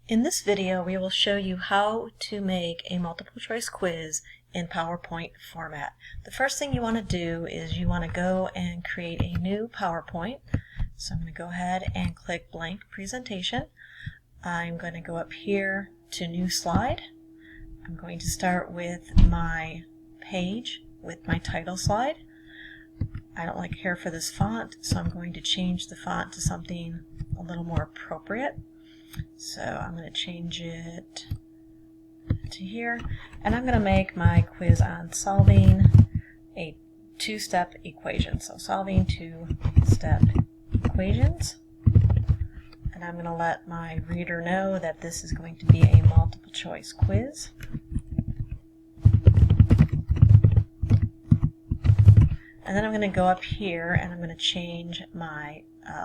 In this video, we will show you how to make a multiple choice quiz in PowerPoint format. The first thing you want to do is you want to go and create a new PowerPoint. So I'm going to go ahead and click blank presentation. I'm going to go up here to new slide. I'm going to start with my page with my title slide. I don't like care for this font, so I'm going to change the font to something a little more appropriate. So I'm going to change it to here, and I'm going to make my quiz on solving a two-step equation. So solving two-step equations, and I'm going to let my reader know that this is going to be a multiple choice quiz. And then I'm going to go up here and I'm going to change my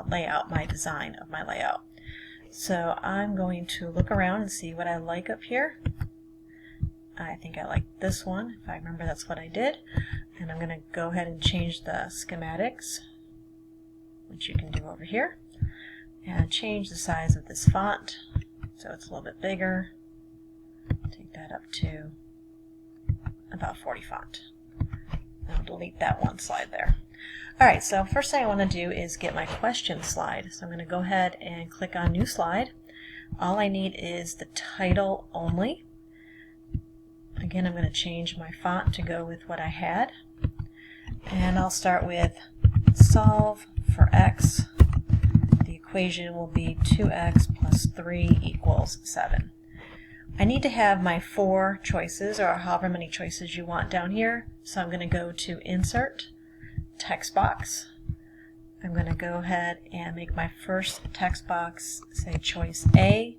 layout, my design of my layout. So I'm going to look around and see what I like up here. I think I like this one, if I remember that's what I did. And I'm going to go ahead and change the schematics, which you can do over here. And change the size of this font so it's a little bit bigger. Take that up to about 40 font. I'll delete that one slide there. Alright, so first thing I want to do is get my question slide. So I'm going to go ahead and click on new slide. All I need is the title only. Again, I'm going to change my font to go with what I had. And I'll start with solve for x. The equation will be 2x plus 3 equals 7. I need to have my 4 choices, or however many choices you want down here. So I'm going to go to Insert, Text Box. I'm going to go ahead and make my first text box say choice A,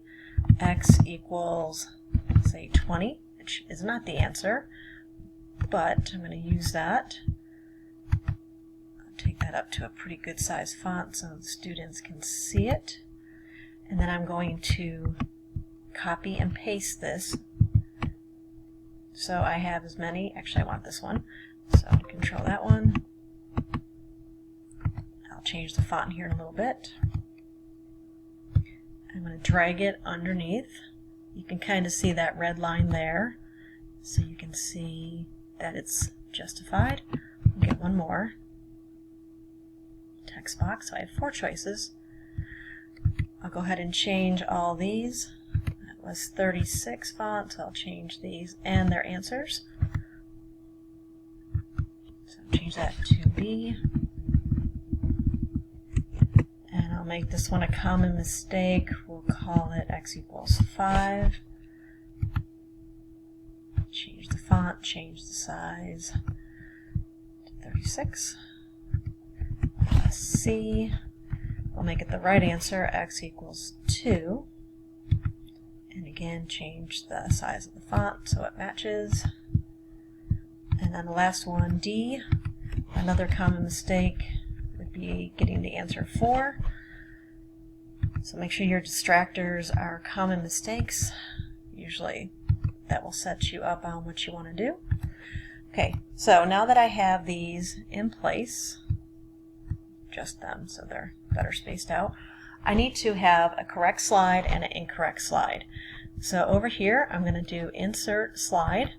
x equals, say, 20, which is not the answer, but I'm going to use that. I'll take that up to a pretty good size font so the students can see it. And then I'm going to copy and paste this. So I have as many, actually I want this one, so I'll control that one. I'll change the font here in a little bit. I'm going to drag it underneath. You can kind of see that red line there, so you can see that it's justified. I'll get one more. Text box, so I have 4 choices. I'll go ahead and change all these. Was 36 font, so I'll change these and their answers. So I'll change that to B. And I'll make this one a common mistake. We'll call it x equals 5. Change the font, change the size to 36. C. We'll make it the right answer, x equals 2. And again, change the size of the font so it matches. And then the last one, D. Another common mistake would be getting the answer 4. So make sure your distractors are common mistakes. Usually that will set you up on what you want to do. Okay, so now that I have these in place, just them so they're better spaced out, I need to have a correct slide and an incorrect slide. So over here, I'm going to do Insert Slide,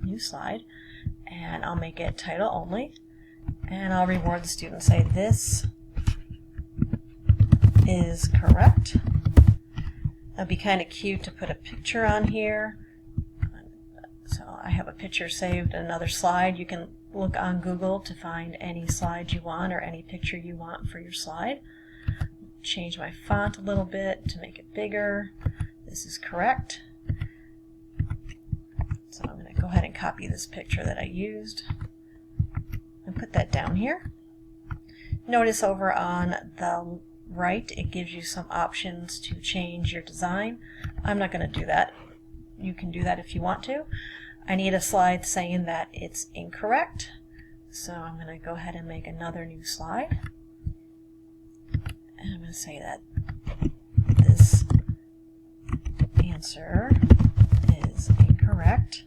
New Slide, and I'll make it title only, and I'll reward the student, say this is correct. It'd be kind of cute to put a picture on here. So I have a picture saved in another slide. You can look on Google to find any slide you want or any picture you want for your slide. Change my font a little bit to make it bigger. This is correct. So I'm going to go ahead and copy this picture that I used and put that down here. Notice over on the right it gives you some options to change your design. I'm not going to do that. You can do that if you want to. I need a slide saying that it's incorrect, so I'm going to go ahead and make another new slide. And I'm going to say that this answer is incorrect.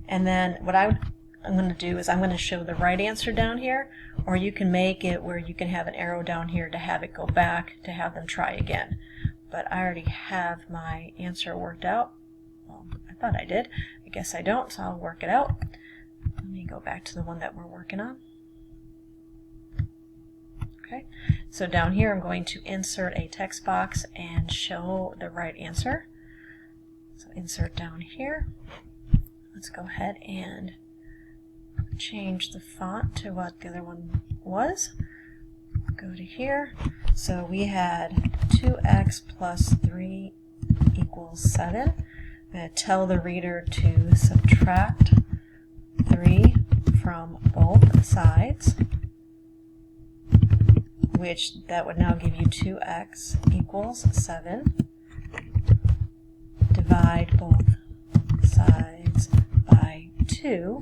And then what I'm going to do is I'm going to show the right answer down here or you can make it where you can have an arrow down here to have it go back to have them try again. But I already have my answer worked out. Well, I thought I did. I guess I don't, so I'll work it out. Let me go back to the one that we're working on. Okay, so down here I'm going to insert a text box and show the right answer. So insert down here. Let's go ahead and change the font to what the other one was. Go to here. So we had 2x plus 3 equals 7. I'm going to tell the reader to subtract 3 from both sides, which that would now give you 2x equals 7. Divide both sides by 2,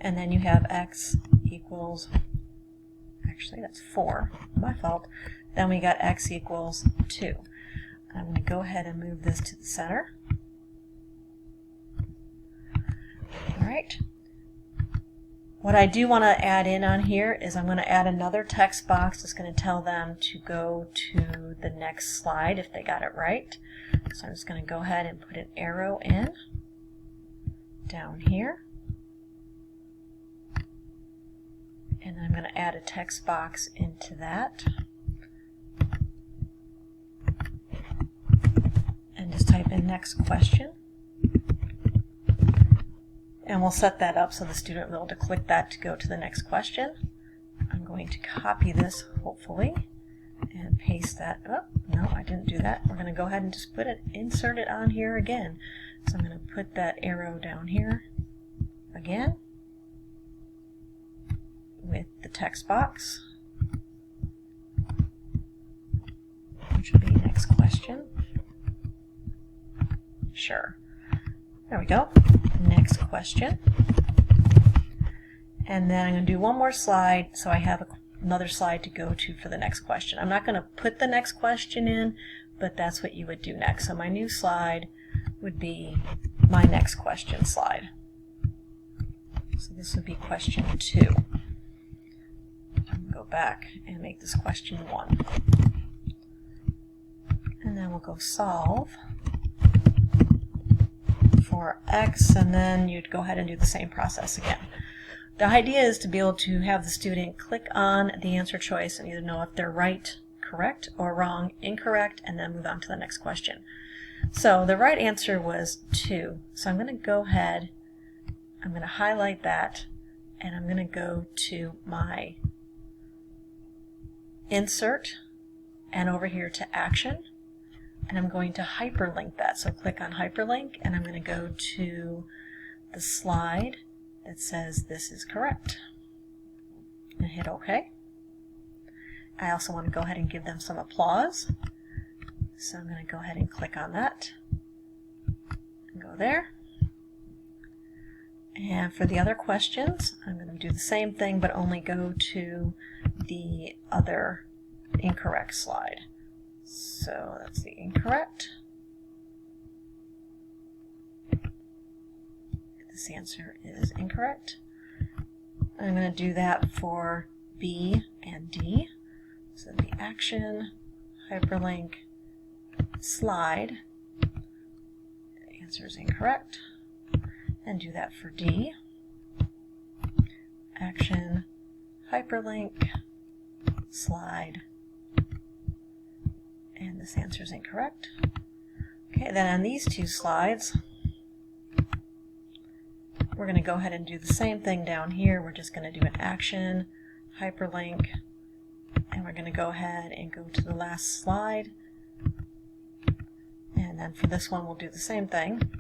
and then you have x equals, actually that's 4, my fault. Then we got x equals 2. I'm going to go ahead and move this to the center. Alright. What I do want to add in on here is I'm going to add another text box that's going to tell them to go to the next slide if they got it right. So I'm just going to go ahead and put an arrow in down here. And I'm going to add a text box into that. And just type in next question. And we'll set that up so the student will be able to click that to go to the next question. I'm going to copy this, hopefully, and paste that up. No, I didn't do that. We're going to go ahead and just put it, insert it on here again. So I'm going to put that arrow down here again with the text box, which will be next question. Sure. There we go. Next question. And then I'm going to do one more slide so I have another slide to go to for the next question. I'm not going to put the next question in, but that's what you would do next. So my new slide would be my next question slide. So this would be question 2. Go back and make this question 1. And then we'll go solve for x, and then you'd go ahead and do the same process again. The idea is to be able to have the student click on the answer choice and either know if they're right, correct, or wrong, incorrect, and then move on to the next question. So the right answer was 2. So I'm going to go ahead, I'm going to highlight that, and I'm going to go to my insert and over here to action, and I'm going to hyperlink that. So click on hyperlink, and I'm going to go to the slide that says this is correct and hit OK. I also want to go ahead and give them some applause, so I'm going to go ahead and click on that and go there. And for the other questions, I'm going to do the same thing, but only go to the other incorrect slide. So that's the incorrect. This answer is incorrect. I'm going to do that for B and D. So the action, hyperlink, slide. The answer is incorrect. And do that for D. Action, hyperlink, slide, and this answer is incorrect. Okay, then on these two slides, we're going to go ahead and do the same thing down here. We're just going to do an action, hyperlink, and we're going to go ahead and go to the last slide. And then for this one, we'll do the same thing.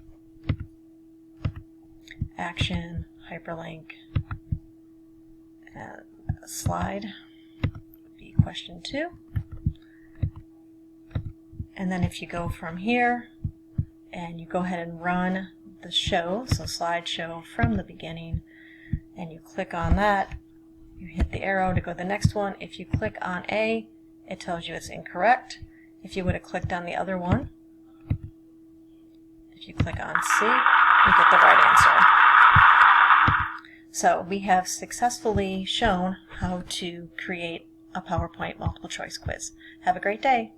Action, hyperlink, and slide would be question 2. And then if you go from here and you go ahead and run the show, so slideshow from the beginning, and you click on that, you hit the arrow to go to the next one. If you click on A, it tells you it's incorrect. If you would have clicked on the other one, if you click on C, you get the right answer. So we have successfully shown how to create a PowerPoint multiple choice quiz. Have a great day.